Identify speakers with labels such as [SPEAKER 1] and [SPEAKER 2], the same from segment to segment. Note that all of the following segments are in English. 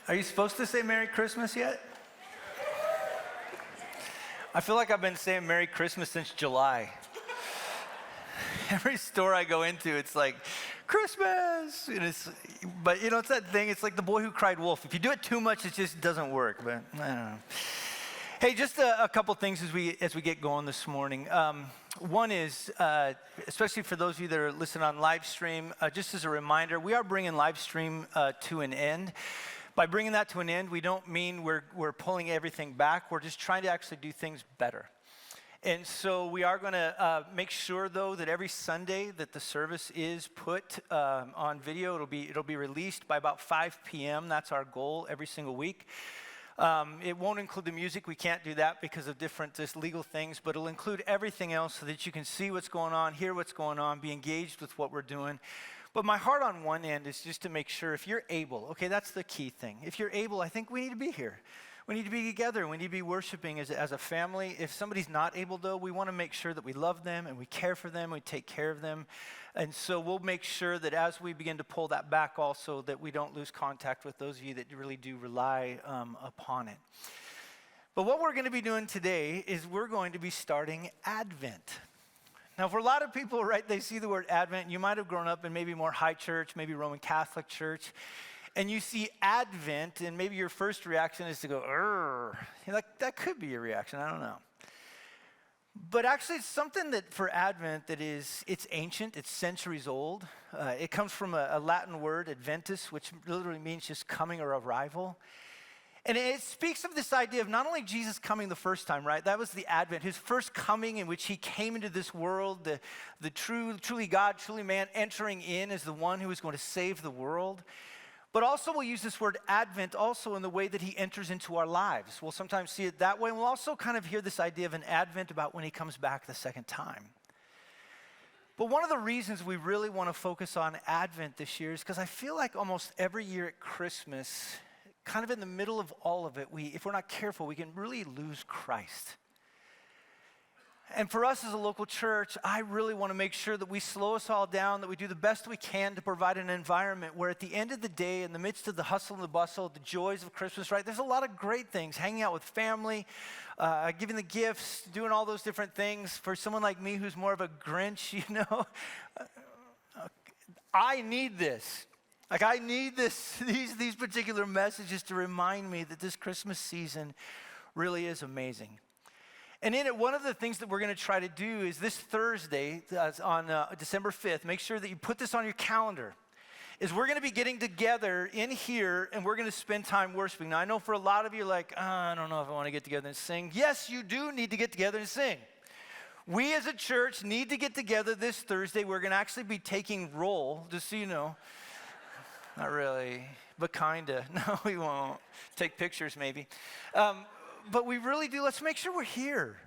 [SPEAKER 1] Are you supposed to say Merry Christmas yet? I feel like I've been saying Merry Christmas since July. Every store I go into, it's like, Christmas! But it's that thing, it's like the boy who cried wolf. If you do it too much, it just doesn't work, but I don't know. Hey, just a couple things as we get going this morning. One is, especially for those of you that are listening on live stream, just as a reminder, we are bringing live stream to an end. By bringing that to an end, we don't mean we're pulling everything back. We're just trying to actually do things better. And so we are going to make sure, though, that every Sunday that the service is put on video, it'll be released by about 5 p.m. That's our goal every single week. It won't include the music. We can't do that because of different just legal things, but it'll include everything else so that you can see what's going on, hear what's going on, be engaged with what we're doing. But my heart on one end is just to make sure if you're able, okay, that's the key thing. If you're able, I think we need to be here. We need to be together. We need to be worshiping as a family. If somebody's not able, though, we want to make sure that we love them and we care for them, we take care of them. And so we'll make sure that as we begin to pull that back also, that we don't lose contact with those of you that really do rely upon it. But what we're going to be doing today is we're going to be starting Advent. Now, for a lot of people, right, they see the word Advent. You might have grown up in maybe more high church, maybe Roman Catholic church. And you see Advent, and maybe your first reaction is to go, "Urgh." That could be your reaction, I don't know. But actually, it's something that for Advent it's ancient, it's centuries old. It comes from a Latin word, adventus, which literally means just coming or arrival. And it speaks of this idea of not only Jesus coming the first time, right? That was the Advent, his first coming in which he came into this world, the truly God, truly man, entering in as the one who was going to save the world. But also we'll use this word Advent also in the way that he enters into our lives. We'll sometimes see it that way, and we'll also kind of hear this idea of an Advent about when he comes back the second time. But one of the reasons we really want to focus on Advent this year is because I feel like almost every year at Christmas, kind of in the middle of all of it, if we're not careful, we can really lose Christ. And for us as a local church, I really want to make sure that we slow us all down, that we do the best we can to provide an environment where at the end of the day, in the midst of the hustle and the bustle, the joys of Christmas, right, there's a lot of great things, hanging out with family, giving the gifts, doing all those different things. For someone like me who's more of a Grinch, I need this. I need these particular messages to remind me that this Christmas season really is amazing. And in it, one of the things that we're going to try to do is this Thursday on December 5th, make sure that you put this on your calendar, is we're going to be getting together in here and we're going to spend time worshiping. Now, I know for a lot of you, I don't know if I want to get together and sing. Yes, you do need to get together and sing. We as a church need to get together this Thursday. We're going to actually be taking roll, just so you know. Not really, but kinda. No, we won't. Take pictures maybe. But we really do. Let's make sure we're here.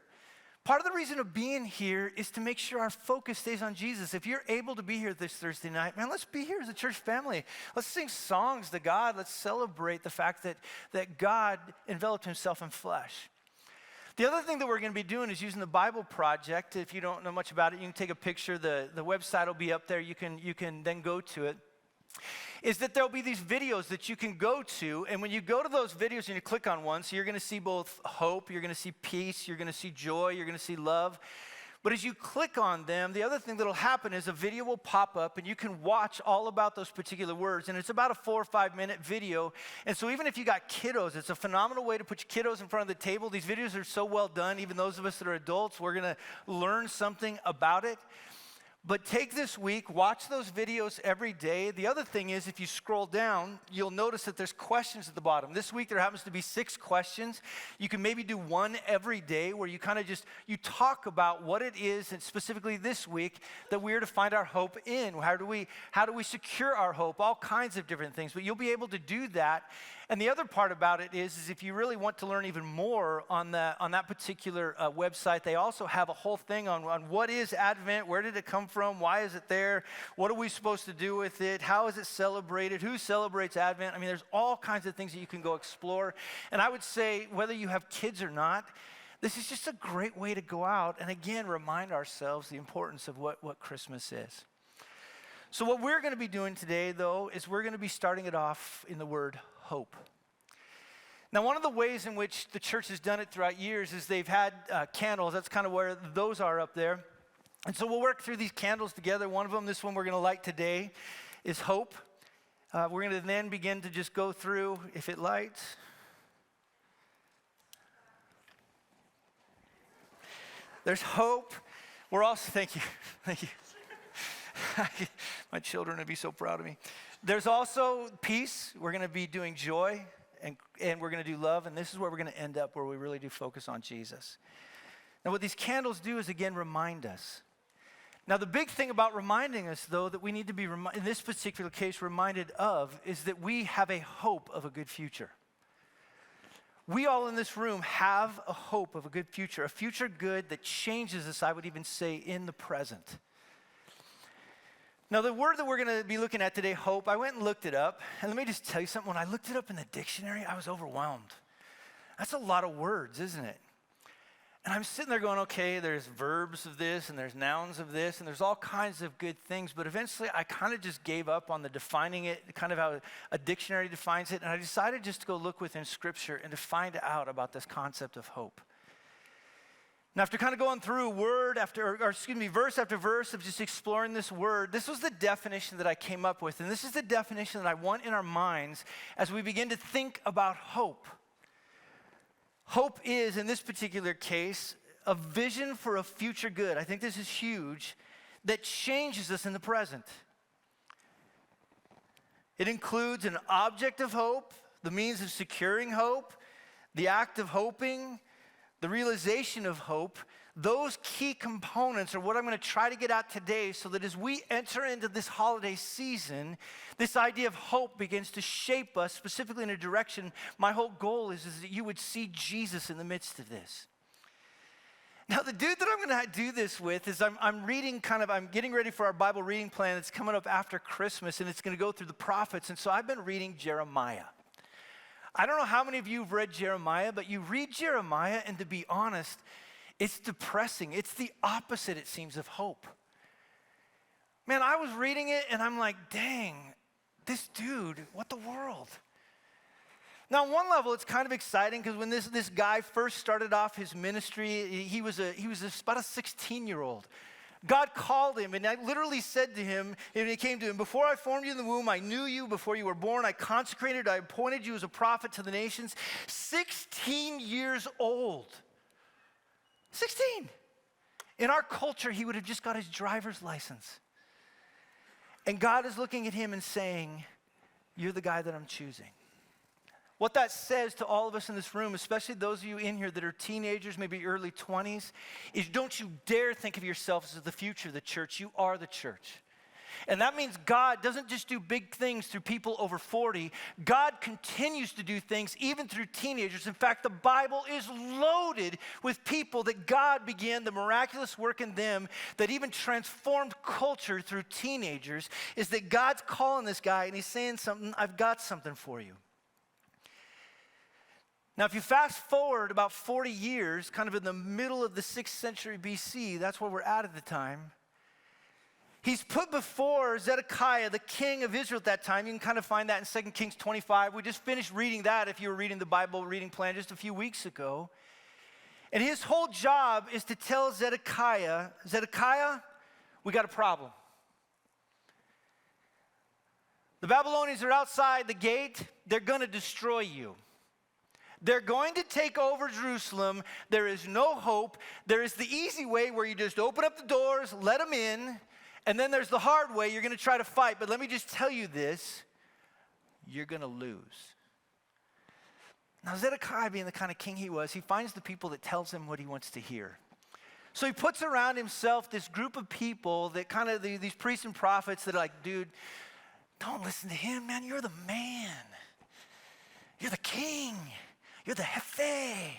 [SPEAKER 1] Part of the reason of being here is to make sure our focus stays on Jesus. If you're able to be here this Thursday night, man, let's be here as a church family. Let's sing songs to God. Let's celebrate the fact that God enveloped himself in flesh. The other thing that we're going to be doing is using the Bible Project. If you don't know much about it, you can take a picture. The website will be up there. You can then go to it. Is that there'll be these videos that you can go to, and when you go to those videos and you click on one, so you're going to see both hope, you're going to see peace, you're going to see joy, you're going to see love. But as you click on them, the other thing that'll happen is a video will pop up and you can watch all about those particular words. And it's about a 4 or 5 minute video. And so even if you got kiddos, it's a phenomenal way to put your kiddos in front of the table. These videos are so well done, even those of us that are adults, we're going to learn something about it. But take this week, watch those videos every day. The other thing is, if you scroll down, you'll notice that there's questions at the bottom. This week, there happens to be 6 questions. You can maybe do one every day where you kind of you talk about what it is, and specifically this week, that we're to find our hope in. How do we secure our hope? All kinds of different things. But you'll be able to do that. And the other part about it is if you really want to learn even more on that particular website, they also have a whole thing on what is Advent, where did it come from, why is it there, what are we supposed to do with it, how is it celebrated, who celebrates Advent. I mean, there's all kinds of things that you can go explore. And I would say, whether you have kids or not, this is just a great way to go out and again remind ourselves the importance of what Christmas is. So what we're going to be doing today, though, is we're going to be starting it off in the word hope. Now, one of the ways in which the church has done it throughout years is they've had candles. That's kind of where those are up there. And so we'll work through these candles together. One of them, this one we're going to light today, is hope. We're going to then begin to just go through, if it lights. There's hope. We're also, thank you. My children would be so proud of me. There's also peace. We're going to be doing joy, and we're going to do love, and this is where we're going to end up, where we really do focus on Jesus. Now, what these candles do is, again, remind us. Now, the big thing about reminding us, though, that we need to be, in this particular case, reminded of, is that we have a hope of a good future. We all in this room have a hope of a good future good that changes us, I would even say, in the present. Now, the word that we're going to be looking at today, hope, I went and looked it up. And let me just tell you something. When I looked it up in the dictionary, I was overwhelmed. That's a lot of words, isn't it? And I'm sitting there going, okay, there's verbs of this, and there's nouns of this, and there's all kinds of good things. But eventually, I kind of just gave up on the defining it, kind of how a dictionary defines it. And I decided just to go look within Scripture and to find out about this concept of hope. Now, after kind of going through verse after verse of just exploring this word, this was the definition that I came up with. And this is the definition that I want in our minds as we begin to think about hope. Hope is, in this particular case, a vision for a future good. I think this is huge, that changes us in the present. It includes an object of hope, the means of securing hope, the act of hoping, the realization of hope. Those key components are what I'm going to try to get at today, so that as we enter into this holiday season, this idea of hope begins to shape us, specifically in a direction. My whole goal is that you would see Jesus in the midst of this. Now, the dude that I'm going to do this with is I'm getting ready for our Bible reading plan that's coming up after Christmas, and it's going to go through the prophets. And so I've been reading Jeremiah. I don't know how many of you have read Jeremiah, but you read Jeremiah, and to be honest, it's depressing. It's the opposite, it seems, of hope. Man, I was reading it, and I'm like, dang, this dude, what the world? Now, on one level, it's kind of exciting, because when this guy first started off his ministry, he was about a 16-year-old. God called him, and I literally said to him, and he came to him, before I formed you in the womb, I knew you. Before you were born, I consecrated, I appointed you as a prophet to the nations. 16 years old. 16. In our culture, he would have just got his driver's license. And God is looking at him and saying, you're the guy that I'm choosing. What that says to all of us in this room, especially those of you in here that are teenagers, maybe early 20s, is don't you dare think of yourself as the future of the church. You are the church. And that means God doesn't just do big things through people over 40. God continues to do things even through teenagers. In fact, the Bible is loaded with people that God began the miraculous work in them that even transformed culture through teenagers, is that God's calling this guy and he's saying something, I've got something for you. Now, if you fast forward about 40 years, kind of in the middle of the 6th century BC, that's where we're at the time, he's put before Zedekiah, the king of Israel at that time. You can kind of find that in 2 Kings 25. We just finished reading that if you were reading the Bible reading plan just a few weeks ago. And his whole job is to tell Zedekiah, we got a problem. The Babylonians are outside the gate. They're going to destroy you. They're going to take over Jerusalem. There is no hope. There is the easy way where you just open up the doors, let them in, and then there's the hard way. You're going to try to fight. But let me just tell you this, you're going to lose. Now, Zedekiah, being the kind of king he was, he finds the people that tells him what he wants to hear. So he puts around himself this group of people that kind of, these priests and prophets that are like, dude, don't listen to him, man. You're the man. You're the king. You're the jefe.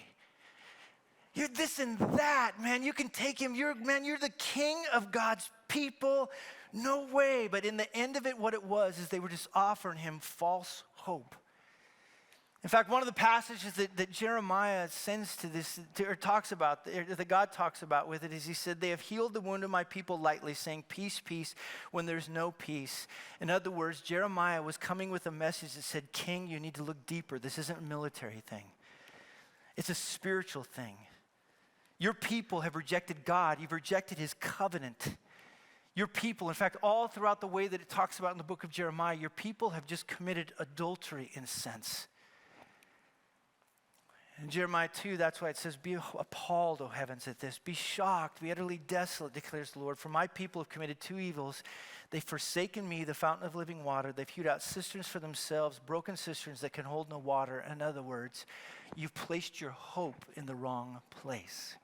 [SPEAKER 1] You're this and that, man. You can take him. You're the king of God's people. No way. But in the end of it, what it was is they were just offering him false hope. In fact, one of the passages that Jeremiah sends to this, or talks about, that God talks about with it, is he said, they have healed the wound of my people lightly, saying, peace, peace, when there's no peace. In other words, Jeremiah was coming with a message that said, King, you need to look deeper. This isn't a military thing. It's a spiritual thing. Your people have rejected God. You've rejected his covenant. Your people, in fact, all throughout the way that it talks about in the book of Jeremiah, your people have just committed adultery in a sense. In Jeremiah 2, that's why it says, be appalled, O heavens, at this. Be shocked, be utterly desolate, declares the Lord. For my people have committed two evils. They've forsaken me, the fountain of living water. They've hewed out cisterns for themselves, broken cisterns that can hold no water. In other words, you've placed your hope in the wrong place.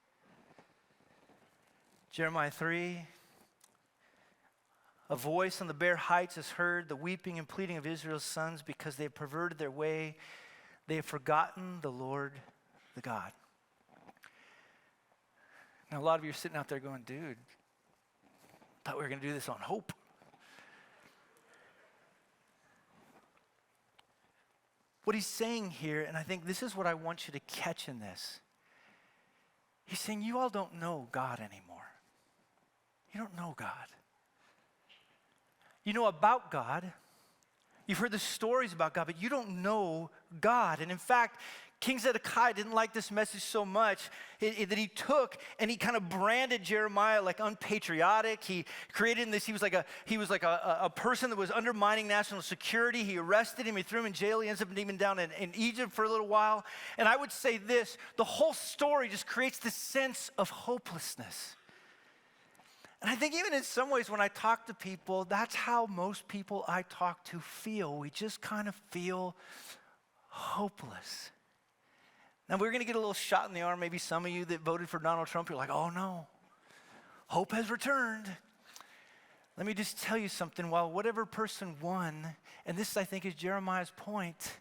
[SPEAKER 1] Jeremiah 3, a voice on the bare heights is heard, the weeping and pleading of Israel's sons, because they have perverted their way. They have forgotten the Lord, the God. Now, a lot of you are sitting out there going, dude, I thought we were going to do this on hope. What he's saying here, and I think this is what I want you to catch in this. He's saying, you all don't know God anymore. You don't know God. You know about God. You've heard the stories about God, but you don't know God. And in fact, King Zedekiah didn't like this message so much that he took and he kind of branded Jeremiah like unpatriotic. He created this, he was like a person that was undermining national security. He arrested him, he threw him in jail. He ends up even down in Egypt for a little while. And I would say this, the whole story just creates this sense of hopelessness. And I think even in some ways when I talk to people, that's how most people I talk to feel. We just kind of feel hopeless. Now we're going to get a little shot in the arm. Maybe some of you that voted for Donald Trump, you're like, oh no, hope has returned. Let me just tell you something. While whatever person won, and this I think is Jeremiah's point,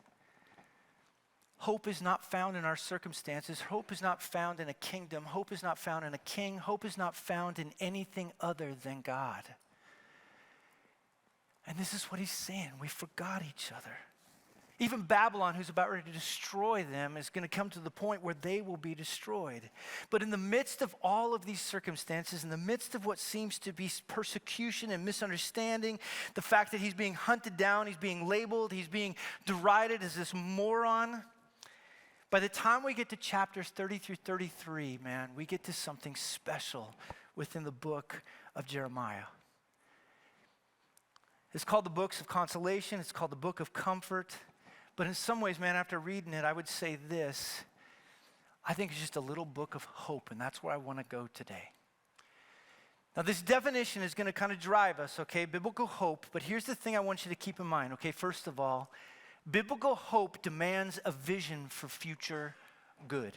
[SPEAKER 1] hope is not found in our circumstances. Hope is not found in a kingdom. Hope is not found in a king. Hope is not found in anything other than God. And this is what he's saying. We forgot each other. Even Babylon, who's about ready to destroy them, is going to come to the point where they will be destroyed. But in the midst of all of these circumstances, in the midst of what seems to be persecution and misunderstanding, the fact that he's being hunted down, he's being labeled, he's being derided as this moron, by the time we get to chapters 30 through 33, man, we get to something special within the book of Jeremiah. It's called the books of consolation. It's called the book of comfort. But in some ways, man, after reading it, I would say this. I think it's just a little book of hope, and that's where I want to go today. Now, this definition is going to kind of drive us, okay? Biblical hope. But here's the thing I want you to keep in mind, okay? First of all, biblical hope demands a vision for future good.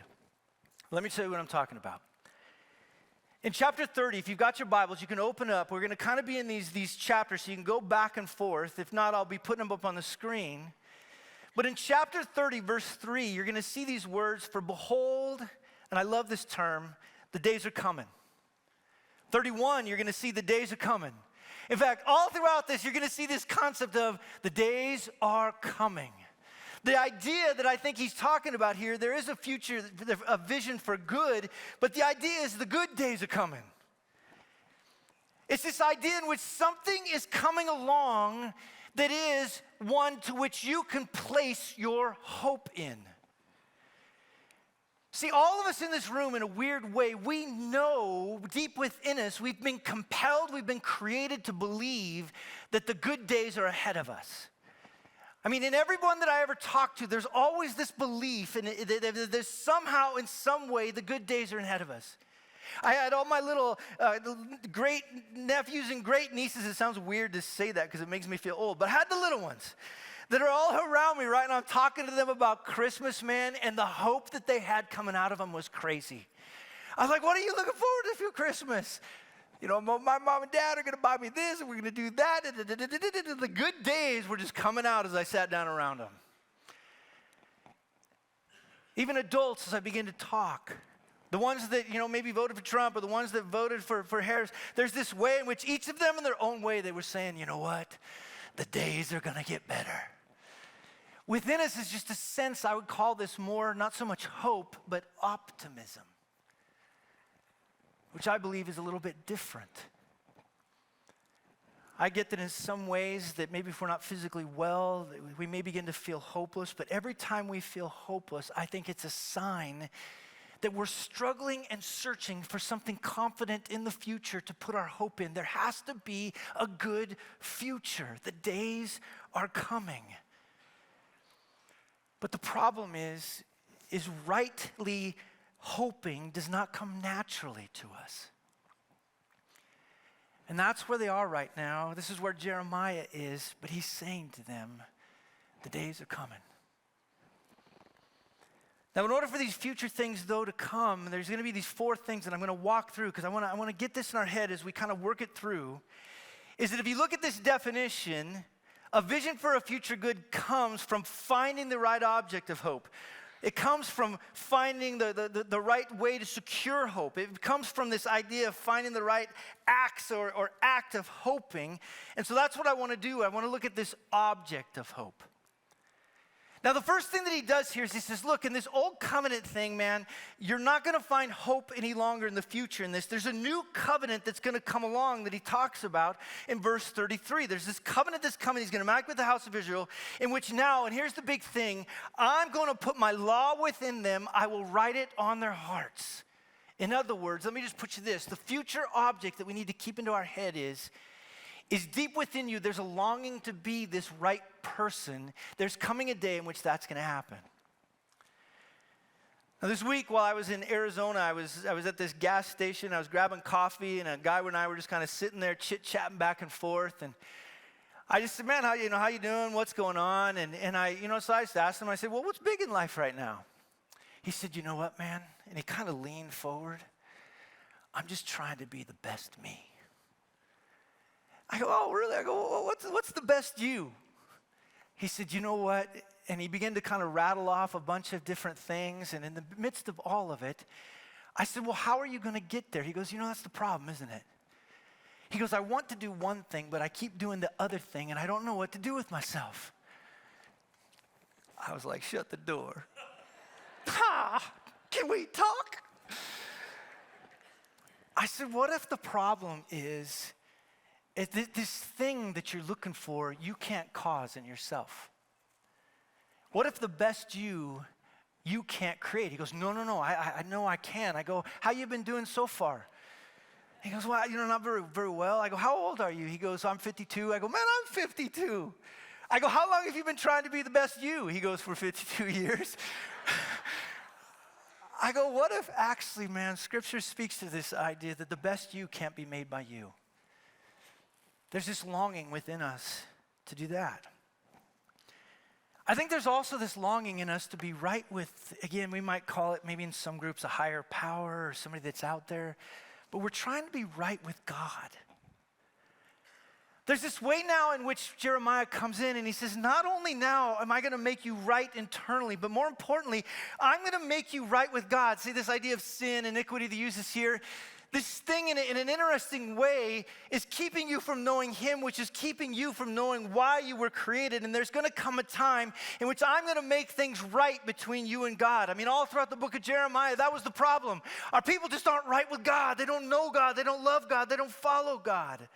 [SPEAKER 1] Let me tell you what I'm talking about. In chapter 30, if you've got your Bibles, you can open up. We're going to kind of be in these chapters, so you can go back and forth. If not, I'll be putting them up on the screen. But in chapter 30, verse 3, you're going to see these words, for behold, and I love this term, the days are coming. 31, you're going to see the days are coming. In fact, all throughout this, you're going to see this concept of the days are coming. The idea that I think he's talking about here, there is a future, a vision for good, but the idea is the good days are coming. It's this idea in which something is coming along that is one to which you can place your hope in. See, all of us in this room, in a weird way, we know deep within us, we've been compelled, we've been created to believe that the good days are ahead of us. I mean, in everyone that I ever talked to, there's always this belief, and there's somehow, in some way, the good days are ahead of us. I had all my little great nephews and great nieces. It sounds weird to say that because it makes me feel old, but I had the little ones that are all around me right now. I'm talking to them about Christmas, man, and the hope that they had coming out of them was crazy. I was like, what are you looking forward to for Christmas? You know, my mom and dad are going to buy me this, and we're going to do that. The good days were just coming out as I sat down around them. Even adults, as I begin to talk, the ones that, you know, maybe voted for Trump or the ones that voted for Harris, there's this way in which each of them in their own way, they were saying, you know what? The days are going to get better. Within us is just a sense, I would call this more, not so much hope, but optimism, which I believe is a little bit different. I get that in some ways that maybe if we're not physically well, we may begin to feel hopeless, but every time we feel hopeless, I think it's a sign that we're struggling and searching for something confident in the future to put our hope in. There has to be a good future. The days are coming. But the problem is rightly hoping does not come naturally to us. And that's where they are right now. This is where Jeremiah is, but he's saying to them, the days are coming. Now, in order for these future things, though, to come, there's going to be these four things that I'm going to walk through because I want to get this in our head as we kind of work it through, is that if you look at this definition, a vision for a future good comes from finding the right object of hope. It comes from finding the right way to secure hope. It comes from this idea of finding the right acts or act of hoping. And so that's what I want to do. I want to look at this object of hope. Now, the first thing that he does here is he says, look, in this old covenant thing, man, you're not going to find hope any longer in the future in this. There's a new covenant that's going to come along that he talks about in verse 33. There's this covenant that's coming. He's going to make with the house of Israel, in which now, and here's the big thing, I'm going to put my law within them. I will write it on their hearts. In other words, let me just put you this. The future object that we need to keep into our head is deep within you, there's a longing to be this right person. There's coming a day in which that's going to happen. Now, this week while I was in Arizona, I was at this gas station. I was grabbing coffee, and a guy and I were just kind of sitting there chit-chatting back and forth. And I just said, man, how you doing? What's going on? And I, so I just asked him, I said, well, what's big in life right now? He said, you know what, man? And he kind of leaned forward. I'm just trying to be the best me. I go, oh, really? I go, well, what's the best you? He said, you know what? And he began to kind of rattle off a bunch of different things. And in the midst of all of it, I said, well, how are you going to get there? He goes, that's the problem, isn't it? He goes, I want to do one thing, but I keep doing the other thing, and I don't know what to do with myself. I was like, shut the door. Can we talk? I said, what if the problem is this thing that you're looking for, you can't cause in yourself? What if the best you can't create? He goes, no, I know I can. I go, how you been doing so far? He goes, well, not very, very well. I go, how old are you? He goes, I'm 52. I go, man, I'm 52. I go, how long have you been trying to be the best you? He goes, for 52 years. I go, what if actually, man, Scripture speaks to this idea that the best you can't be made by you? There's this longing within us to do that. I think there's also this longing in us to be right with, again, we might call it maybe in some groups a higher power or somebody that's out there, but we're trying to be right with God. There's this way now in which Jeremiah comes in and he says, not only now am I going to make you right internally, but more importantly, I'm going to make you right with God. See, this idea of sin, iniquity that he uses here, this thing in an interesting way is keeping you from knowing him, which is keeping you from knowing why you were created. And there's going to come a time in which I'm going to make things right between you and God. I mean, all throughout the book of Jeremiah, that was the problem. Our people just aren't right with God. They don't know God. They don't love God. They don't follow God.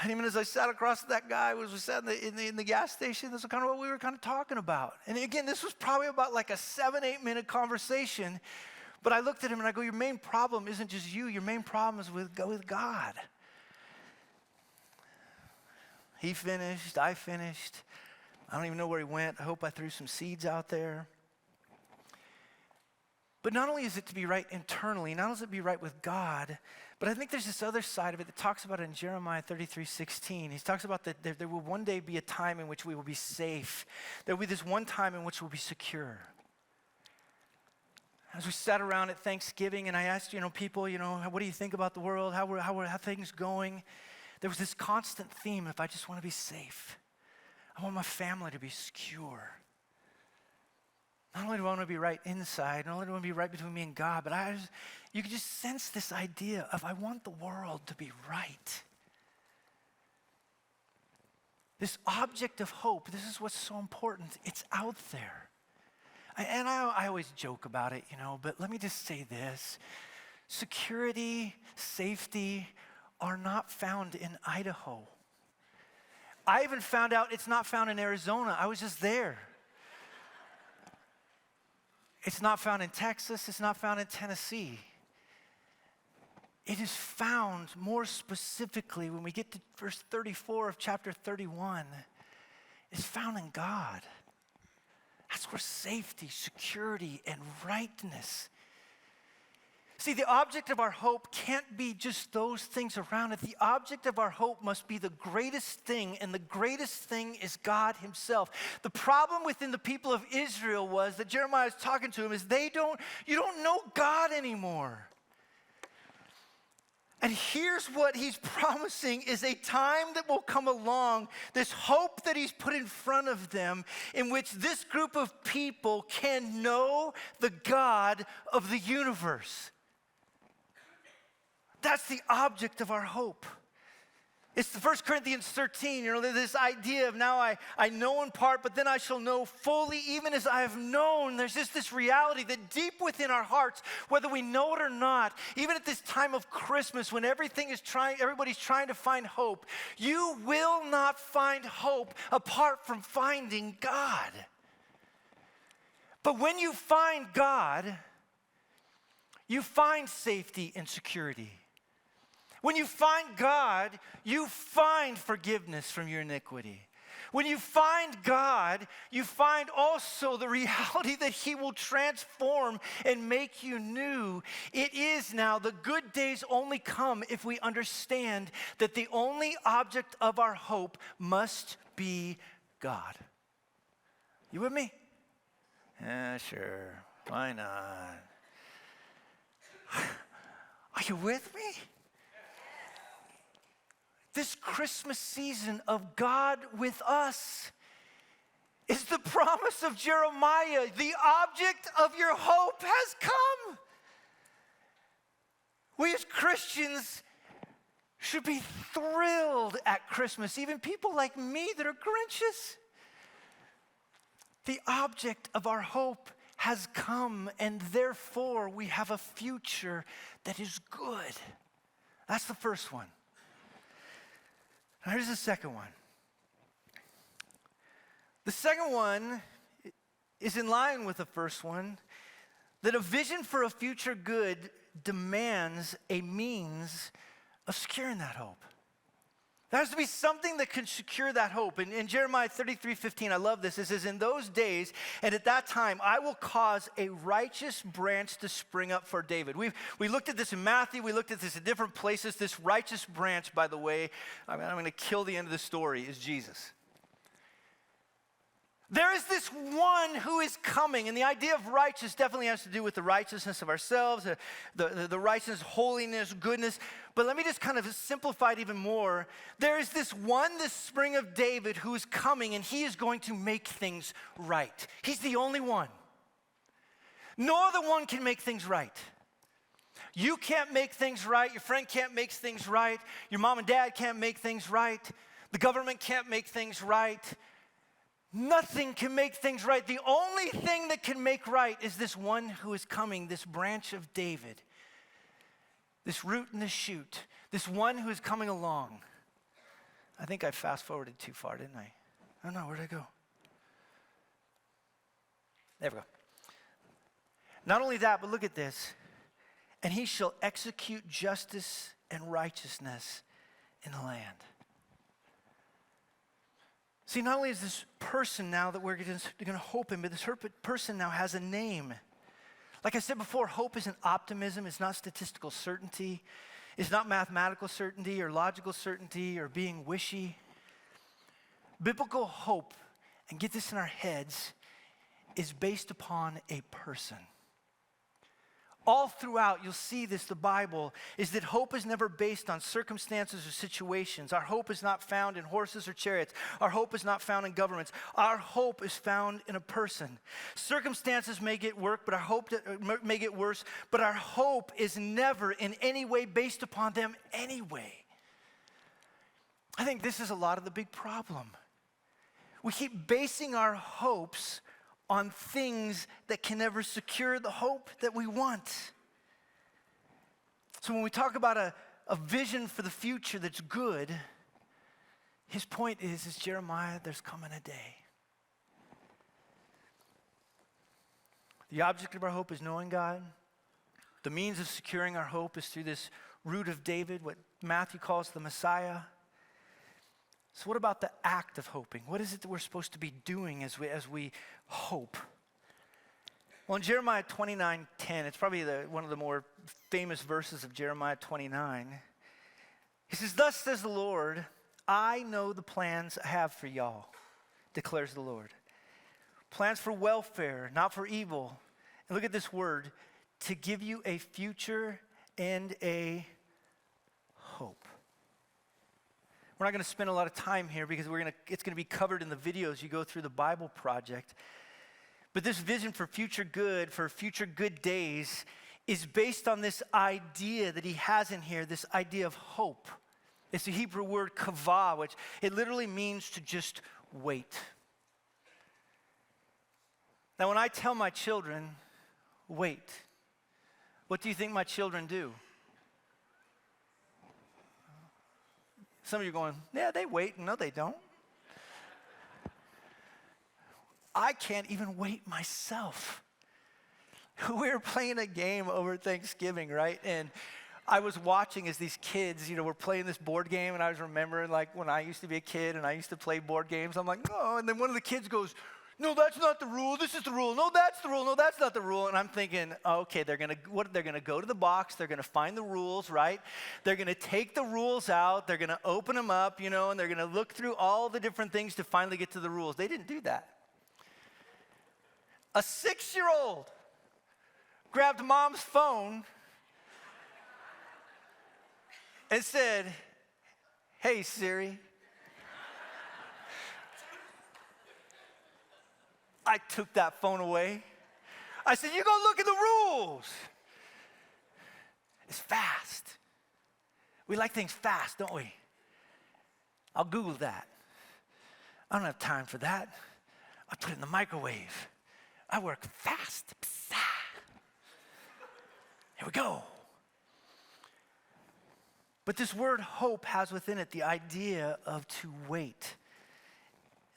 [SPEAKER 1] And even as I sat across that guy, we sat in the gas station, this is kind of what we were kind of talking about. And again, this was probably about like a 7-8 minute conversation. But I looked at him and I go, your main problem isn't just you. Your main problem is with God. He finished. I finished. I don't even know where he went. I hope I threw some seeds out there. But not only is it to be right internally, not only is it to be right with God, but I think there's this other side of it that talks about it in Jeremiah 33:16. He talks about that there will one day be a time in which we will be safe. There will be this one time in which we'll be secure. As we sat around at Thanksgiving and I asked, people, what do you think about the world? How are things going? There was this constant theme, if I just want to be safe. I want my family to be secure. Not only do I want to be right inside, not only do I want to be right between me and God, but you can just sense this idea of I want the world to be right. This object of hope, this is what's so important. It's out there. And I always joke about it, but let me just say this. Security, safety are not found in Idaho. I even found out it's not found in Arizona. I was just there. It's not found in Texas. It's not found in Tennessee. It is found more specifically when we get to verse 34 of chapter 31. It's found in God. That's where safety, security, and rightness. See, the object of our hope can't be just those things around it. The object of our hope must be the greatest thing, and the greatest thing is God himself. The problem within the people of Israel was that Jeremiah is talking to them is you don't know God anymore. And here's what he's promising is a time that will come along, this hope that he's put in front of them, in which this group of people can know the God of the universe. That's the object of our hope. It's the 1 Corinthians 13, this idea of now I know in part, but then I shall know fully, even as I have known. There's just this reality that deep within our hearts, whether we know it or not, even at this time of Christmas when everybody's trying to find hope, you will not find hope apart from finding God. But when you find God, you find safety and security. When you find God, you find forgiveness from your iniquity. When you find God, you find also the reality that he will transform and make you new. It is now, the good days only come if we understand that the only object of our hope must be God. You with me? Yeah, sure. Why not? Are you with me? This Christmas season of God with us is the promise of Jeremiah. The object of your hope has come. We as Christians should be thrilled at Christmas, even people like me that are Grinches. The object of our hope has come, and therefore we have a future that is good. That's the first one. Now here's the second one. The second one is in line with the first one, that a vision for a future good demands a means of securing that hope. There has to be something that can secure that hope. In Jeremiah 33:15, I love this. It says, in those days and at that time, I will cause a righteous branch to spring up for David. We looked at this in Matthew. We looked at this in different places. This righteous branch, by the way, I'm going to kill the end of the story, is Jesus. There is this one who is coming, and the idea of righteous definitely has to do with the righteousness of ourselves, the righteousness, holiness, goodness. But let me just kind of simplify it even more. There is this one, this spring of David, who is coming, and he is going to make things right. He's the only one. No other one can make things right. You can't make things right. Your friend can't make things right. Your mom and dad can't make things right. The government can't make things right. Nothing can make things right. The only thing that can make right is this one who is coming, this branch of David, this root and this shoot, this one who is coming along. I think I fast forwarded too far, didn't I? Oh no, where'd I go? There we go. Not only that, but look at this. And he shall execute justice and righteousness in the land. See, not only is this person now that we're going to hope in, but this person now has a name. Like I said before, hope isn't optimism. It's not statistical certainty. It's not mathematical certainty or logical certainty or being wishy. Biblical hope, and get this in our heads, is based upon a person. All throughout, you'll see this, the Bible, is that hope is never based on circumstances or situations. Our hope is not found in horses or chariots. Our hope is not found in governments. Our hope is found in a person. Circumstances may get worse, but our hope is never in any way based upon them anyway. I think this is a lot of the big problem. We keep basing our hopes on things that can never secure the hope that we want. So when we talk about a vision for the future that's good, his point is Jeremiah, there's coming a day. The object of our hope is knowing God. The means of securing our hope is through this root of David, what Matthew calls the Messiah. So what about the act of hoping? What is it that we're supposed to be doing as we hope? Well, in Jeremiah 29:10, it's probably one of the more famous verses of Jeremiah 29. He says, "Thus says the Lord, I know the plans I have for y'all, declares the Lord. Plans for welfare, not for evil." And look at this word, to give you a future and a hope. We're not going to spend a lot of time here because it's going to be covered in the videos you go through the Bible Project. But this vision for future good days, is based on this idea that he has in here, this idea of hope. It's the Hebrew word kavah, which it literally means to just wait. Now, when I tell my children, wait, what do you think my children do? Some of you are going, yeah, they wait. No, they don't. I can't even wait myself. We were playing a game over Thanksgiving, right? And I was watching as these kids, were playing this board game, and I was remembering like when I used to be a kid and I used to play board games. I'm like, no, and then one of the kids goes, no, that's not the rule. This is the rule. No, that's the rule. No, that's not the rule. And I'm thinking, okay, they're gonna go to the box. They're gonna find the rules, right? They're gonna take the rules out. They're gonna open them up, and they're gonna look through all the different things to finally get to the rules. They didn't do that. A 6-year-old grabbed mom's phone and said, "Hey, Siri." I took that phone away. I said, "You go look at the rules." It's fast. We like things fast, don't we? I'll Google that. I don't have time for that. I put it in the microwave. I work fast. Here we go. But this word hope has within it the idea of to wait.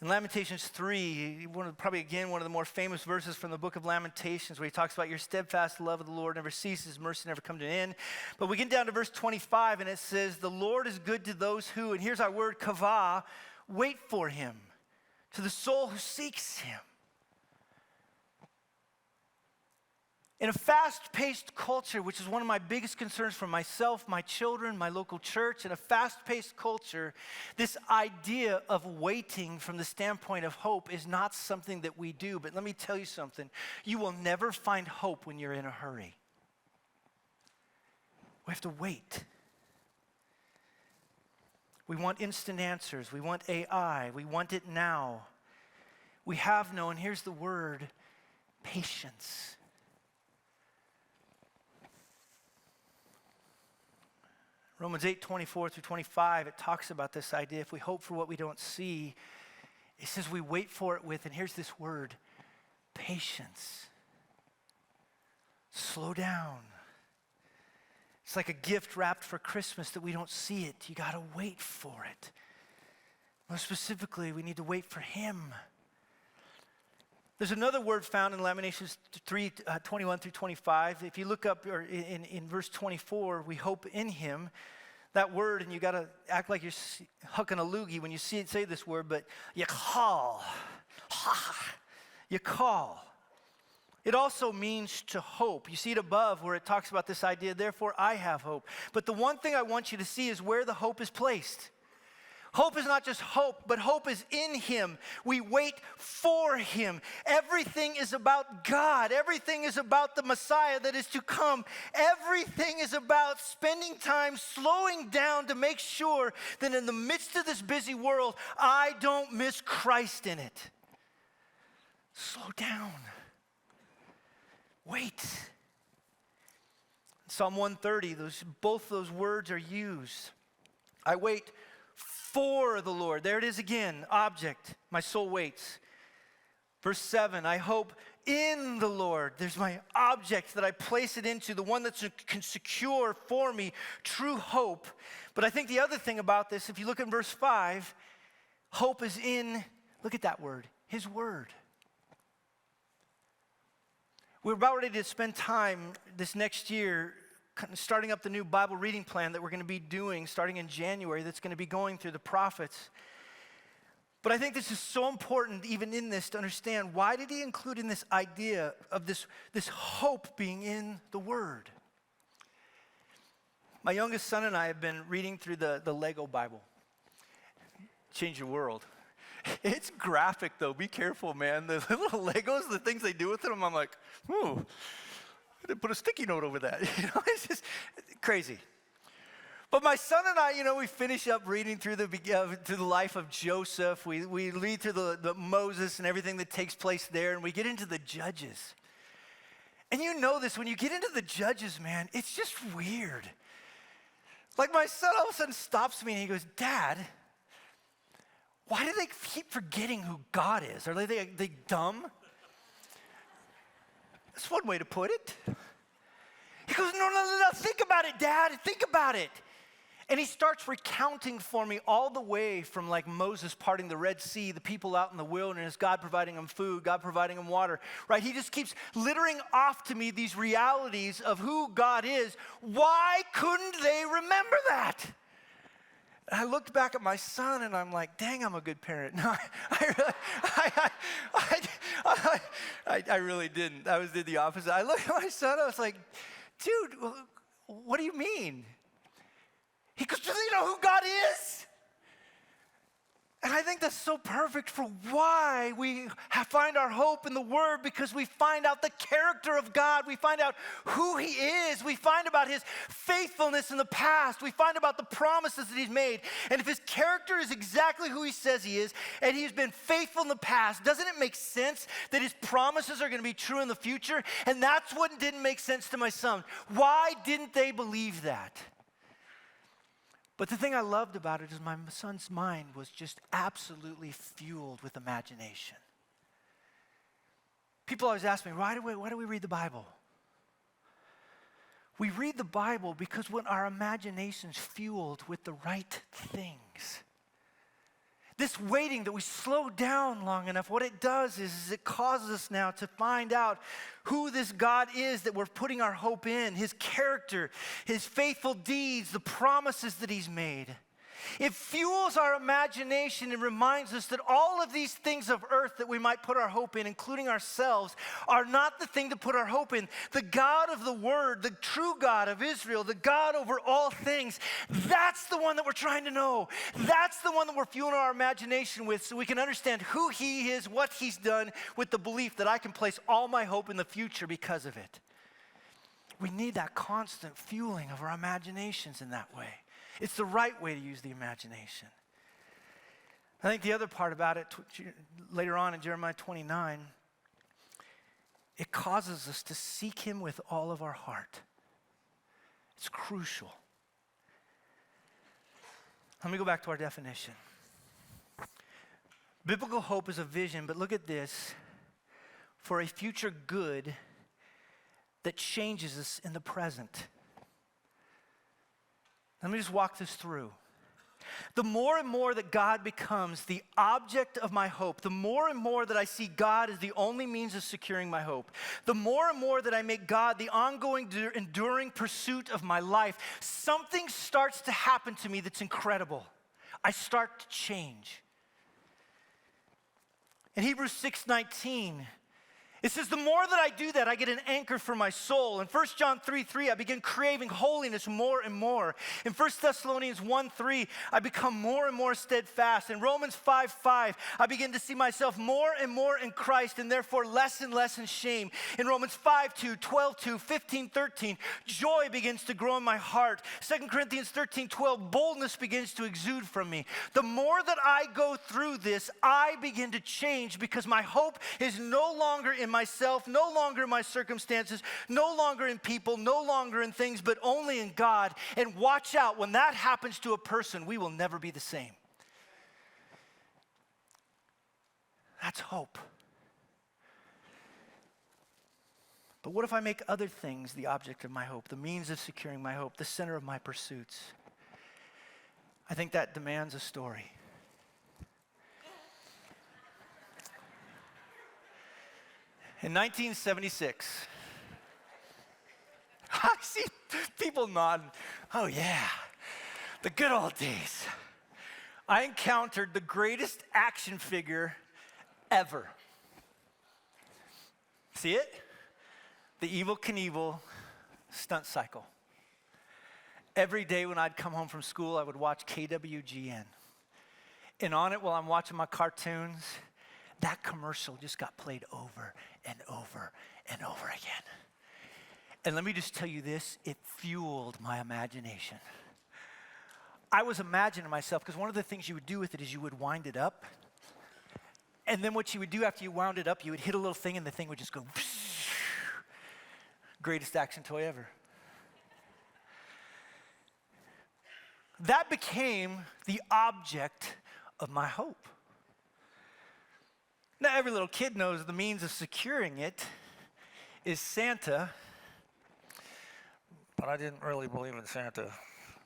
[SPEAKER 1] In Lamentations 3, probably one of the more famous verses from the book of Lamentations, where he talks about your steadfast love of the Lord never ceases, mercy never comes to an end. But we get down to verse 25, and it says, the Lord is good to those who, and here's our word, kavah, wait for him, to the soul who seeks him. In a fast-paced culture, which is one of my biggest concerns for myself, my children, my local church, in a fast-paced culture, this idea of waiting from the standpoint of hope is not something that we do. But let me tell you something. You will never find hope when you're in a hurry. We have to wait. We want instant answers. We want AI. We want it now. We have no, and here's the word, patience. Romans 8:24-25, it talks about this idea. If we hope for what we don't see, it says we wait for it with, and here's this word, patience. Slow down. It's like a gift wrapped for Christmas that we don't see it. You got to wait for it. More specifically, we need to wait for him. There's another word found in Lamentations 3:21-25. If you look up or in verse 24, we hope in him. That word, and you got to act like you're hucking a loogie when you see it say this word, but yakal. Yakal. It also means to hope. You see it above where it talks about this idea, therefore I have hope. But the one thing I want you to see is where the hope is placed. Hope is not just hope, but hope is in him. We wait for him. Everything is about God. Everything is about the Messiah that is to come. Everything is about spending time slowing down to make sure that in the midst of this busy world, I don't miss Christ in it. Slow down. Wait. Psalm 130, both those words are used. I wait for the Lord. There it is again, object. My soul waits. Verse 7, I hope in the Lord. There's my object that I place it into, the one that can secure for me true hope. But I think the other thing about this, if you look in verse 5, hope is in, look at that word, his word. We're about ready to spend time this next year starting up the new Bible reading plan that we're going to be doing starting in January, that's going to be going through the prophets. But I think this is so important even in this to understand, why did he include in this idea of this hope being in the Word? My youngest son and I have been reading through the Lego Bible. Change your world. It's graphic though, be careful, man. The little Legos, the things they do with them, I'm like, ooh, I didn't put a sticky note over that. It's just crazy. But my son and I, we finish up reading through the life of Joseph. We read through the Moses and everything that takes place there, and we get into the Judges. And you know this, when you get into the Judges, man, it's just weird. Like my son all of a sudden stops me and he goes, Dad, why do they keep forgetting who God is? Are they dumb? That's one way to put it. He goes, no, think about it, Dad, think about it. And he starts recounting for me all the way from like Moses parting the Red Sea, the people out in the wilderness, God providing them food, God providing them water, right? He just keeps littering off to me these realities of who God is. Why couldn't they remember that? And I looked back at my son and I'm like, dang, I'm a good parent. No, I really didn't. I did the opposite. I looked at my son, I was like, dude, what do you mean? He goes, do they know who God is? And I think that's so perfect for why we find our hope in the Word, because we find out the character of God. We find out who He is. We find about His faithfulness in the past. We find about the promises that He's made. And if His character is exactly who He says He is, and He's been faithful in the past, doesn't it make sense that His promises are going to be true in the future? And that's what didn't make sense to my son. Why didn't they believe that? But the thing I loved about it is my son's mind was just absolutely fueled with imagination. People always ask me, why do we read the Bible? We read the Bible because when our imagination's fueled with the right things, this waiting that we slow down long enough, what it does is it causes us now to find out who this God is that we're putting our hope in, His character, His faithful deeds, the promises that He's made. It fuels our imagination and reminds us that all of these things of earth that we might put our hope in, including ourselves, are not the thing to put our hope in. The God of the Word, the true God of Israel, the God over all things, that's the one that we're trying to know. That's the one that we're fueling our imagination with, so we can understand who He is, what He's done, with the belief that I can place all my hope in the future because of it. We need that constant fueling of our imaginations in that way. It's the right way to use the imagination. I think the other part about it, later on in Jeremiah 29, it causes us to seek Him with all of our heart. It's crucial. Let me go back to our definition. Biblical hope is a vision, but look at this, for a future good that changes us in the present. Let me just walk this through. The more and more that God becomes the object of my hope, the more and more that I see God as the only means of securing my hope, the more and more that I make God the ongoing, enduring pursuit of my life, something starts to happen to me that's incredible. I start to change. In Hebrews 6:19, it says, the more that I do that, I get an anchor for my soul. In 1 John 3:3, I begin craving holiness more and more. In 1 Thessalonians 1:3, I become more and more steadfast. In Romans 5:5, I begin to see myself more and more in Christ, and therefore less and less in shame. In Romans 5:2, 12:2, 15:13, joy begins to grow in my heart. 2 Corinthians 13:12, boldness begins to exude from me. The more that I go through this, I begin to change because my hope is no longer in in myself, no longer in my circumstances, no longer in people, no longer in things, but only in God. And watch out, when that happens to a person, we will never be the same. That's hope. But what if I make other things the object of my hope, the means of securing my hope, the center of my pursuits? I think that demands a story. In 1976, I see people nodding. Oh yeah, the good old days. I encountered the greatest action figure ever. See it? The Evel Knievel stunt cycle. Every day when I'd come home from school, I would watch KWGN. And on it, while I'm watching my cartoons, that commercial just got played over and over and over again. And let me just tell you this, it fueled my imagination. I was imagining myself, because one of the things you would do with it is you would wind it up. And then what you would do after you wound it up, you would hit a little thing and the thing would just go, greatest action toy ever. That became the object of my hope. Now, every little kid knows the means of securing it is Santa, but I didn't really believe in Santa.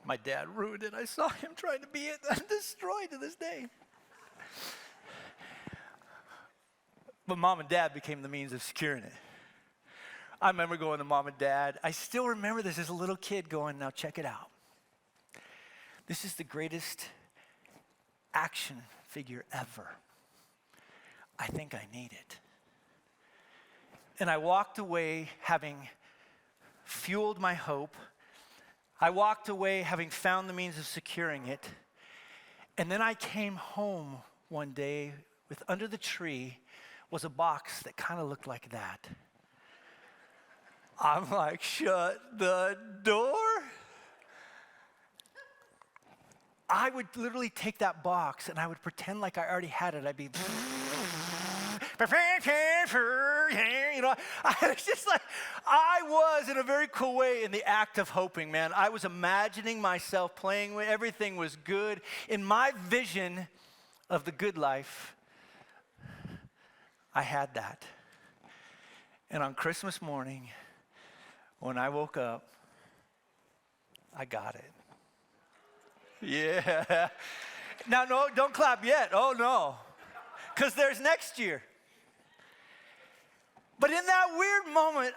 [SPEAKER 1] My dad ruined it. I saw him trying to be it. I'm destroyed to this day. But mom and dad became the means of securing it. I remember going to mom and dad. I still remember this as a little kid going, now check it out. This is the greatest action figure ever. I think I need it. And I walked away having fueled my hope. I walked away having found the means of securing it. And then I came home one day with under the tree was a box that kind of looked like that. I'm like, shut the door. I would literally take that box and I would pretend like I already had it. I'd be, you know, I was just like, I was in a very cool way in the act of hoping, man. I was imagining myself playing with everything was good. In my vision of the good life, I had that. And on Christmas morning, when I woke up, I got it. Yeah. Now, no, don't clap yet. Oh, no. Because there's next year. But in that weird moment,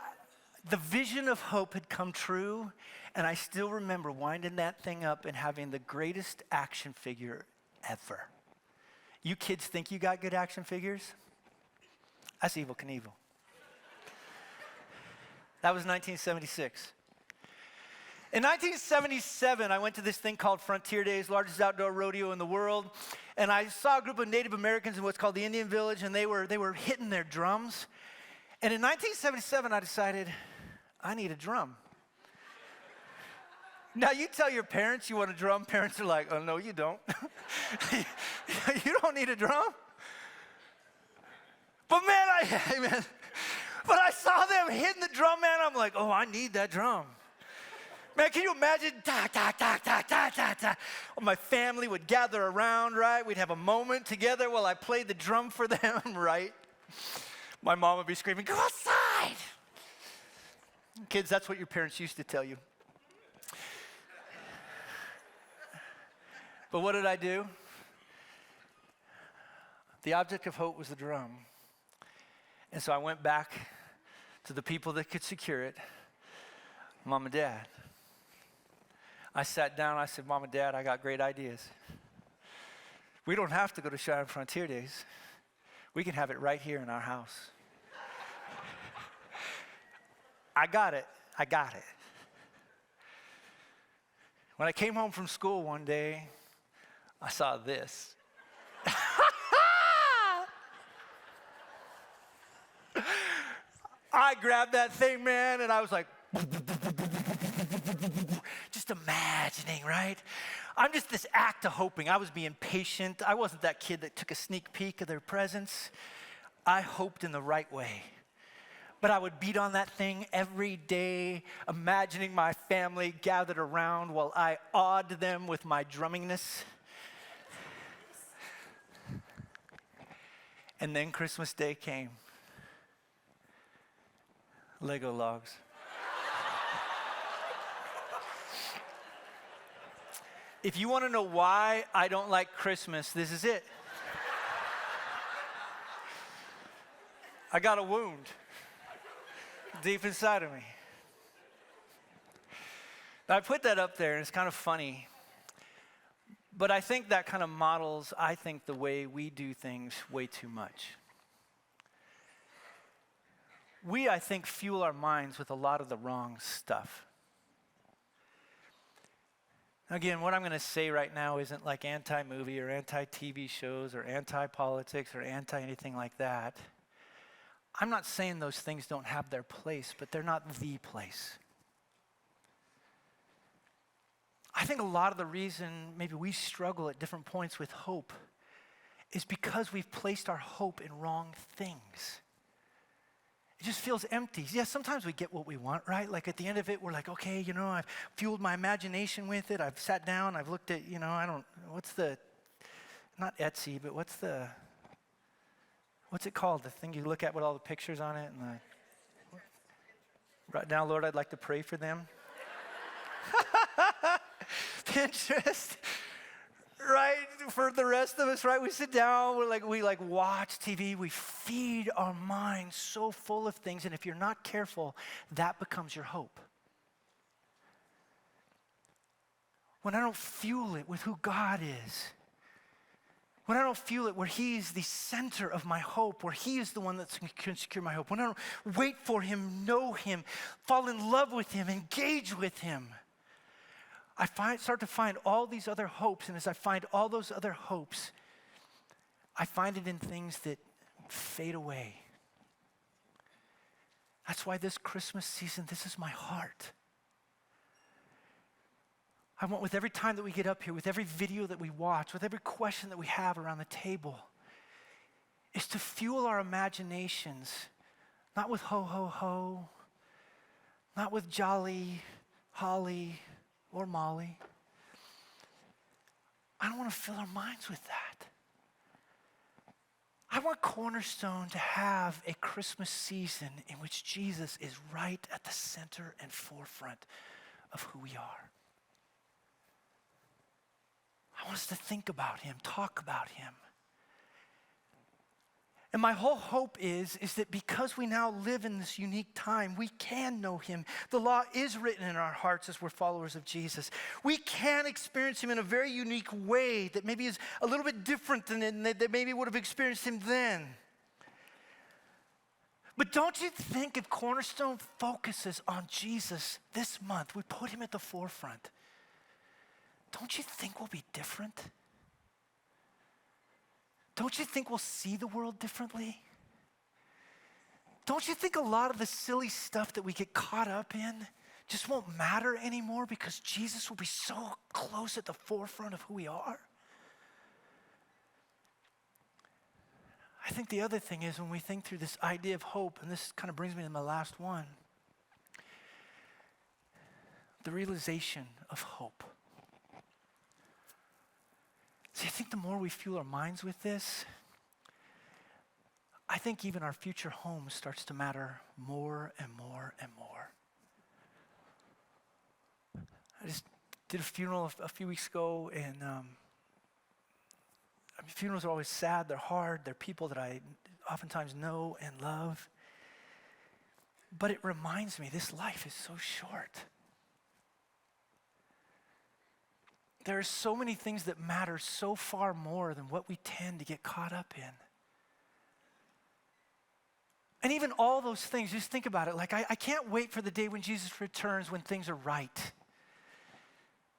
[SPEAKER 1] the vision of hope had come true, and I still remember winding that thing up and having the greatest action figure ever. You kids think you got good action figures? That's Evel Knievel. That was 1976. In 1977, I went to this thing called Frontier Days, largest outdoor rodeo in the world, and I saw a group of Native Americans in what's called the Indian Village, and they were hitting their drums. And in 1977, I decided, I need a drum. Now, you tell your parents you want a drum, parents are like, oh, no, you don't. You don't need a drum. But man, but I saw them hitting the drum, man, I'm like, oh, I need that drum. Man, can you imagine? Ta, ta, ta, ta, ta, ta, ta. My family would gather around, right? We'd have a moment together while I played the drum for them, right? My mom would be screaming, go outside. Kids, that's what your parents used to tell you. But what did I do? The object of hope was the drum. And so I went back to the people that could secure it, Mom and Dad. I sat down, I said, Mom and Dad, I got great ideas. We don't have to go to Cheyenne Frontier Days. We can have it right here in our house. I got it. When I came home from school one day, I saw this. I grabbed that thing, man, and I was like, just imagining, right? I'm just this act of hoping. I was being patient. I wasn't that kid that took a sneak peek of their presents. I hoped in the right way. but I would beat on that thing every day, imagining my family gathered around while I awed them with my drummingness. And then Christmas Day came. Lego logs. If you want to know why I don't like Christmas, this is it. I got a wound deep inside of me. Now, I put that up there, and it's kind of funny. But I think that kind of models, the way we do things way too much. We, I think, fuel our minds with a lot of the wrong stuff. Again, what I'm going to say right now isn't like anti-movie or anti-TV shows or anti-politics or anti-anything like that. I'm not saying those things don't have their place, but they're not the place. I think a lot of the reason maybe we struggle at different points with hope is because we've placed our hope in wrong things. It just feels empty. Yeah, sometimes we get what we want, right? Like at the end of it, we're like, okay, I've fueled my imagination with it. I've sat down, I've looked at, not Etsy, but what's it called? The thing you look at with all the pictures on it. And right now, Lord, I'd like to pray for them. Pinterest. Right, for the rest of us, right? We sit down, we watch TV, we feed our minds so full of things, and if you're not careful, that becomes your hope. When I don't fuel it with who God is, when I don't fuel it where He's the center of my hope, where He is the one that can secure my hope, when I don't wait for Him, know Him, fall in love with Him, engage with Him, I start to find all these other hopes, and as I find all those other hopes, I find it in things that fade away. That's why this Christmas season, this is my heart. I want with every time that we get up here, with every video that we watch, with every question that we have around the table, is to fuel our imaginations, not with ho, ho, ho, not with jolly, holly, or Molly. I don't want to fill our minds with that. I want Cornerstone to have a Christmas season in which Jesus is right at the center and forefront of who we are. I want us to think about Him, talk about Him. And my whole hope is that because we now live in this unique time, we can know Him. The law is written in our hearts as we're followers of Jesus. We can experience Him in a very unique way that maybe is a little bit different than they maybe would have experienced Him then. But don't you think if Cornerstone focuses on Jesus this month, we put Him at the forefront, don't you think we'll be different? Don't you think we'll see the world differently? Don't you think a lot of the silly stuff that we get caught up in just won't matter anymore because Jesus will be so close at the forefront of who we are? I think the other thing is when we think through this idea of hope, and this kind of brings me to my last one, the realization of hope. See, I think the more we fuel our minds with this, I think even our future home starts to matter more and more and more. I just did a funeral a few weeks ago, and funerals are always sad, they're hard, they're people that I oftentimes know and love. But it reminds me, this life is so short. There are so many things that matter so far more than what we tend to get caught up in. And even all those things, just think about it. Like, I can't wait for the day when Jesus returns when things are right.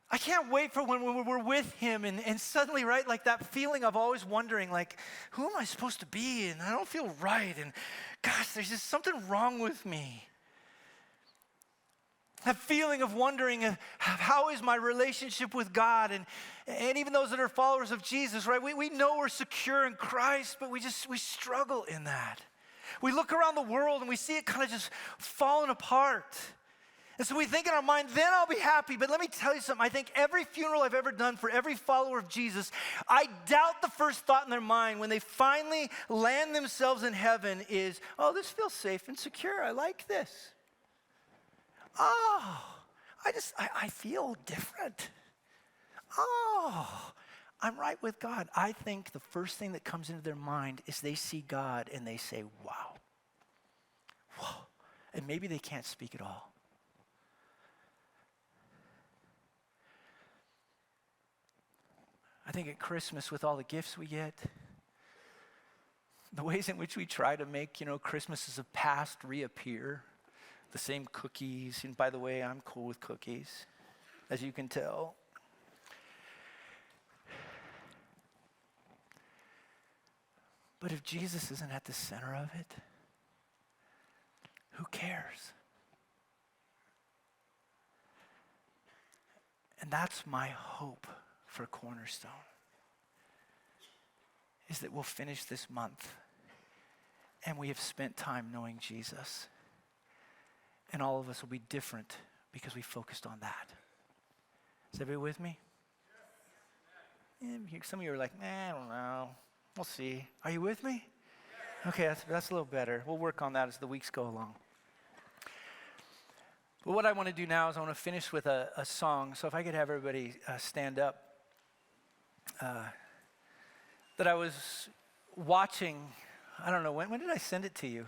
[SPEAKER 1] I can't wait for when we're with Him and suddenly, right, like that feeling of always wondering, like, who am I supposed to be? And I don't feel right. And gosh, there's just something wrong with me. That feeling of wondering, how is my relationship with God? And even those that are followers of Jesus, right? We know we're secure in Christ, but we struggle in that. We look around the world and we see it kind of just falling apart. And so we think in our mind, then I'll be happy. But let me tell you something. I think every funeral I've ever done for every follower of Jesus, I doubt the first thought in their mind when they finally land themselves in heaven is, oh, this feels safe and secure. I like this. Oh, I feel different. Oh, I'm right with God. I think the first thing that comes into their mind is they see God and they say, wow. Whoa. And maybe they can't speak at all. I think at Christmas, with all the gifts we get, the ways in which we try to make, Christmases of past reappear, the same cookies, and by the way, I'm cool with cookies, as you can tell. But if Jesus isn't at the center of it, who cares? And that's my hope for Cornerstone, is that we'll finish this month and we have spent time knowing Jesus. And all of us will be different because we focused on that. Is everybody with me? Yeah, some of you are like, I don't know. We'll see. Are you with me? Okay, that's a little better. We'll work on that as the weeks go along. But what I want to do now is I want to finish with a song. So if I could have everybody stand up. That I was watching, I don't know, when did I send it to you?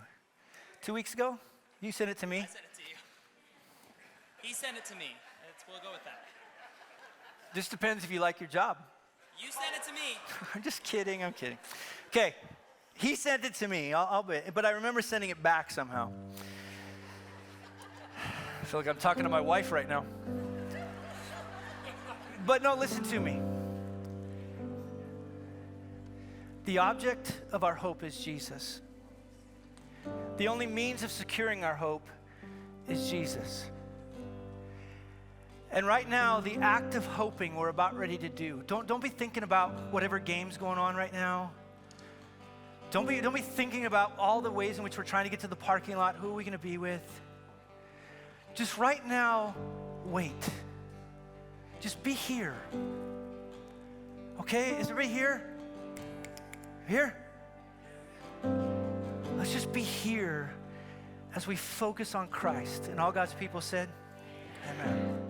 [SPEAKER 1] 2 weeks ago? You sent it to me?
[SPEAKER 2] I sent it to you. He sent it to me. We'll go with that.
[SPEAKER 1] Just depends if you like your job.
[SPEAKER 2] You sent it to me.
[SPEAKER 1] I'm just kidding, I'm kidding. Okay, he sent it to me, but I remember sending it back somehow. I feel like I'm talking to my wife right now. But no, listen to me. The object of our hope is Jesus. The only means of securing our hope is Jesus. And right now, the act of hoping we're about ready to do, don't be thinking about whatever game's going on right now. Don't be thinking about all the ways in which we're trying to get to the parking lot. Who are we going to be with? Just right now, wait. Just be here. Okay, is everybody here? Here? Let's just be here as we focus on Christ. And all God's people said, amen.